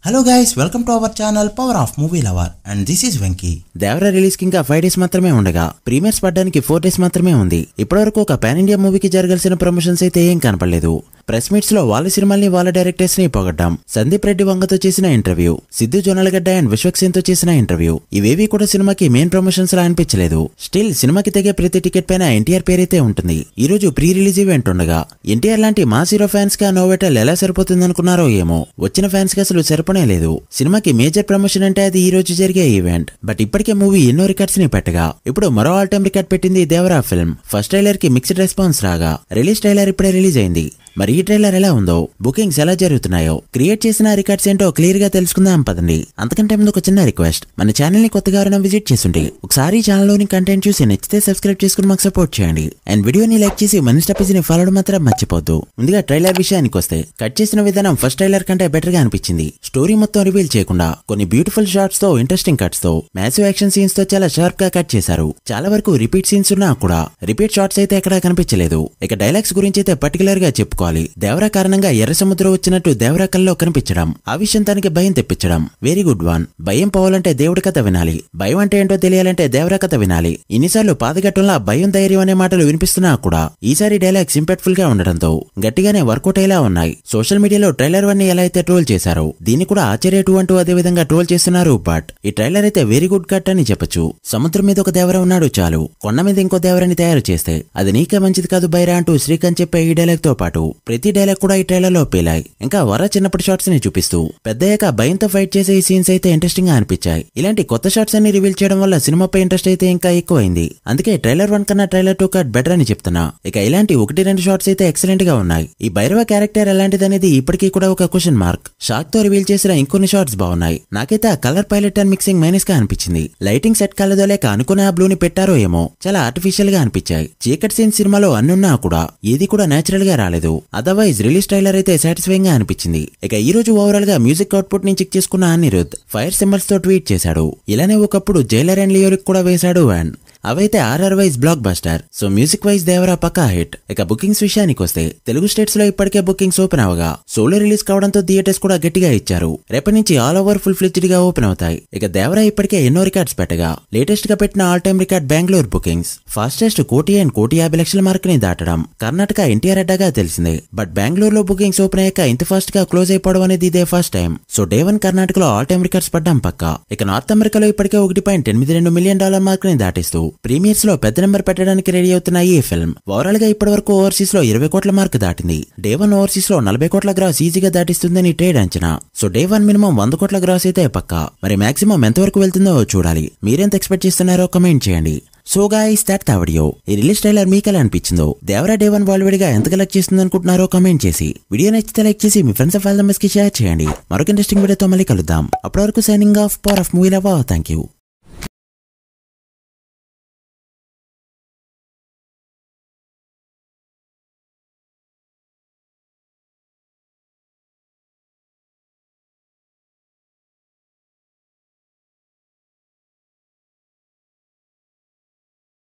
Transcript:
Hello guys, welcome to our channel power of movie lover and this is Venky. Devara release కి ఇంకా 5 days మాత్రమే ఉండగా premieres పడడానికి 4 days మాత్రమే ఉంది. ఇప్పటివరకు ఒక పాన్ ఇండియా మూవీకి జరగాల్సిన ప్రమోషన్స్ అయితే ఏం కనపడలేదు. ప్రెస్ మీట్స్ లో వాళ్ళ సినిమాల్ని వాళ్ళ డైరెక్టర్స్ ని పొగడ్డాం. సందీప్ రెడ్డి వంగతో చేసిన ఇంటర్వ్యూ, సిద్ధు జొన్నలగడ్డ అండ్ విశ్వక్సేన్ తో చేసిన ఇంటర్వ్యూ ఇవేవి కూడా సినిమాకి మెయిన్ ప్రమోషన్స్ లా అనిపించలేదు. స్టిల్ సినిమాకి తెగే ప్రతి టికెట్ పైన ఎన్టీఆర్ పేరైతే ఉంటుంది. ఈ రోజు ప్రీ రిలీజ్ ఈవెంట్ ఉండగా ఎన్టీఆర్ లాంటి మాస్ హీరో ఫ్యాన్స్ గా నోవెటల్ ఎలా సరిపోతుంది అనుకున్నారో ఏమో, వచ్చిన ఫ్యాన్స్ కి అసలు సరిపోనే లేదు. సినిమాకి మేజర్ ప్రమోషన్ అంటే అది ఈ రోజు జరిగే ఈవెంట్. బట్ ఇప్పటికే మూవీ ఎన్నో రికార్డ్స్ ని పెట్టగా ఇప్పుడు మరో ఆల్ టైమ్ రికార్డ్ పెట్టింది దేవరా ఫిల్మ్. ఫస్ట్ ట్రైలర్ కి మిక్స్డ్ రెస్పాన్స్ రాగా రిలీజ్ ట్రైలర్ ఇప్పుడే రిలీజ్ అయింది. మరి ఈ ట్రైలర్ ఎలా ఉందో, బుకింగ్స్ ఎలా జరుగుతున్నాయో, క్రియేట్ చేసిన రికార్డ్స్ ఏంటో క్లియర్ గా తెలుసుకుందాం పదండి. అంతకంటే ముందు ఒక చిన్న రిక్వెస్ట్, మన ఛానల్ ని కొత్తగా ఎవరైనా విజిట్ చేస్తుంటే ఒకసారి ఛానల్ లోని కంటెంట్ చూసి నచ్చితే సబ్స్క్రైబ్ చేసుకుని మాకు సపోర్ట్ చేయండి. అండ్ వీడియోని లైక్ చేసి మన స్టెప్స్ ని ఫాలో మాత్రం మర్చిపోద్దు. ముందుగా ట్రైలర్ విషయానికి వస్తే, కట్ చేసిన విధానం ఫస్ట్ ట్రైలర్ కంటే బెటర్ గా అనిపించింది. స్టోరీ మొత్తం రివీల్ చేయకుండా కొన్ని బ్యూటిఫుల్ షాట్స్ తో, ఇంట్రెస్టింగ్ కట్స్ తో, మ్యాసివ్ యాక్షన్ సీన్స్ తో చాలా షార్ప్ గా కట్ చేశారు. చాలా వరకు రిపీట్ సీన్స్ ఉన్నా కూడా రిపీట్ షాట్స్ అయితే ఎక్కడా కనిపించలేదు. ఇక డైలాగ్స్ గురించి అయితే పర్టికులర్ గా చెప్పుకోవాలి. దేవరా కారణంగా ఎర్ర సముద్రం వచ్చినట్టు దేవరా కల్లో కనిపించడం, ఆ విషయం తనకి భయం తెప్పించడం వెరీ గుడ్ వన్. భయం పోవాలంటే దేవుడి కథ వినాలి, భయం అంటే ఏంటో తెలియాలంటే దేవరా కథ వినాలి. ఇన్నిసార్లు పాదగట్టంలా భయం, ధైర్యం అనే మాటలు వినిపిస్తున్నా కూడా ఈసారి డైలాగ్స్ ఇంపాక్ట్ఫుల్ గా ఉండడంతో గట్టిగానే వర్కౌట్ అయ్యేలా ఉన్నాయి. సోషల్ మీడియాలో ట్రైలర్ 1 ని ఎలా అయితే ట్రోల్ చేశారో, దీన్ని కూడా ఆశ్చర్య 2 అంటూ అదే విధంగా ట్రోల్ చేస్తున్నారు. బట్ ఈ ట్రైలర్ అయితే వెరీ గుడ్ కట్ అని చెప్పొచ్చు. సముద్రం మీద ఒక దేవర ఉన్నాడు చాలు, కొండ మీద ఇంకో దేవరని తయారు చేస్తే అది నీకే మంచిది కాదు బైరా అంటూ శ్రీకాంత్ చెప్పే ఈ డైలాగ్ తో పాటు ప్రతి డైలాగ్ కూడా ఈ ట్రైలర్ లో పేలాయి. ఇంకా వర చిన్నప్పటి షాట్స్ ని చూపిస్తూ పెద్దయ్యాక భయంతో ఫైట్ చేసే ఈ సీన్స్ అయితే ఇంట్రెస్టింగ్ గా అనిపించాయి. ఇలాంటి కొత్త షాట్స్ అన్ని రివీల్ చేయడం వల్ల సినిమాపై ఇంట్రెస్ట్ అయితే ఇంకా ఎక్కువైంది. అందుకే ట్రైలర్ 1 కన్నా ట్రైలర్ 2 కట్ బెటర్ అని చెప్తున్నా. ఇక ఇలాంటి 1-2 షాట్స్ అయితే ఎక్సలెంట్ గా ఉన్నాయి. ఈ భైరవ క్యారెక్టర్ ఎలాంటిదనేది ఇప్పటికీ కూడా ఒక క్వశ్చన్ మార్క్. షాక్ తో రివీల్ చేసిన ఇంకొన్ని షాట్స్ బాగున్నాయి. నాకైతే ఆ colour pilot and mixing minus గా అనిపించింది. లైటింగ్ సెట్ కాలేదో లేక అనుకునే ఆ బ్లూ ని పెట్టారో ఏమో, చాలా ఆర్టిఫిషియల్ గా అనిపించాయి. చీకటి సీన్ సినిమాలో అన్నున్నా కూడా ఏది కూడా నేచురల్ గా రాలేదు. అదర్వైజ్ రిలీజ్ ట్రైలర్ అయితే సాటిస్ఫైయింగ్ గా అనిపించింది. ఇక ఈ రోజు ఓవరాల్ గా మ్యూజిక్ అవుట్పుట్ ని చెక్ చేసుకున్న అనిరుద్ ఫైర్ సింబల్స్ తో ట్వీట్ చేశాడు. ఇలానే ఒకప్పుడు జైలర్ అండ్ లియోరిక్ కూడా వేశాడు. అండ్ అవైతే R R wise blockbuster. So music wise Devara పక్కా హిట్. ఇక బుకింగ్స్ విషయానికి వస్తే, తెలుగు స్టేట్స్ లో ఇప్పటికే బుకింగ్స్ ఓపెన్ అవగా సోలో రిలీజ్ కావడంతో థియేటర్స్ కూడా గట్టిగా ఇచ్చారు. రేపటి నుంచి ఆల్ ఓవర్ ఫుల్ ఫ్లెడ్జ్డ్ గా ఓపెన్ అవుతాయి. ఇక దేవరా ఇప్పటికే ఎన్నో రికార్డ్స్ పెట్టగా లేటెస్ట్ గా పెట్టిన all time record Bengaluru bookings fastest 1,50,00,000 mark ని దాటడం కర్ణాటక ఎన్టీఆర్ అడ్డాగా తెలిసిందే. బట్ బెంగళూరులో బుకింగ్స్ ఓపెన్ అయ్యాక ఇంత ఫాస్ట్ గా క్లోజ్ అయిపోవడం అనేది ఇదే ఫస్ట్ టైం. సో డే 1 కర్ణాటకలో ఆల్ టైమ్ రికార్డ్స్ పడ్డం పక్కా. ఇక నార్త్ అమెరికాలో ఇప్పటికే $1.82 మిలియన్ మార్క్ ని దాటిస్తూ ప్రీమియర్స్ లో పెద్ద నెంబర్ పెట్టడానికి రెడీ అవుతున్న ఈ ఫిల్మ్ ఓవరాల్ గా ఇప్పటి వరకు ఓవర్సీస్ లో 20 కోట్ల మార్క్ దాటింది. డే 1 ఓవర్సీస్ లో 40 కోట్ల గ్రాస్ ఈజీగా దాటిస్తుందని ట్రేడ్ అంచనా. సో డే 1 మినిమం 100 కోట్ల గ్రాస్ అయితే పక్కా. మరి మాక్సిమం ఎంతవరకు వెళ్తుందో చూడాలి. మీరెంత ఎక్స్పెక్ట్ చేస్తున్నారో కమెంట్ చేయండి. So guys, that the video. ఈ రిలీజ్ ట్రైలర్ మీకు ఎలా అనిపించిందో, దేవరా డే 1 వాల్వేడిగా ఎంత కలెక్ట్ చేస్తుంది అనుకుంటున్నారో కమెంట్ చేసి, వీడియో నచ్చితే లైక్ చేసి మీ ఫ్రెండ్స్ అండ్ ఫ్యామిలీ మెంబర్స్ కి షేర్ చేయండి. మరొక ఇంట్రెస్టింగ్ వీడియోతో మళ్ళీ కలుద్దాం. అప్పటి వరకు signing off, power of movie lover. Thank you.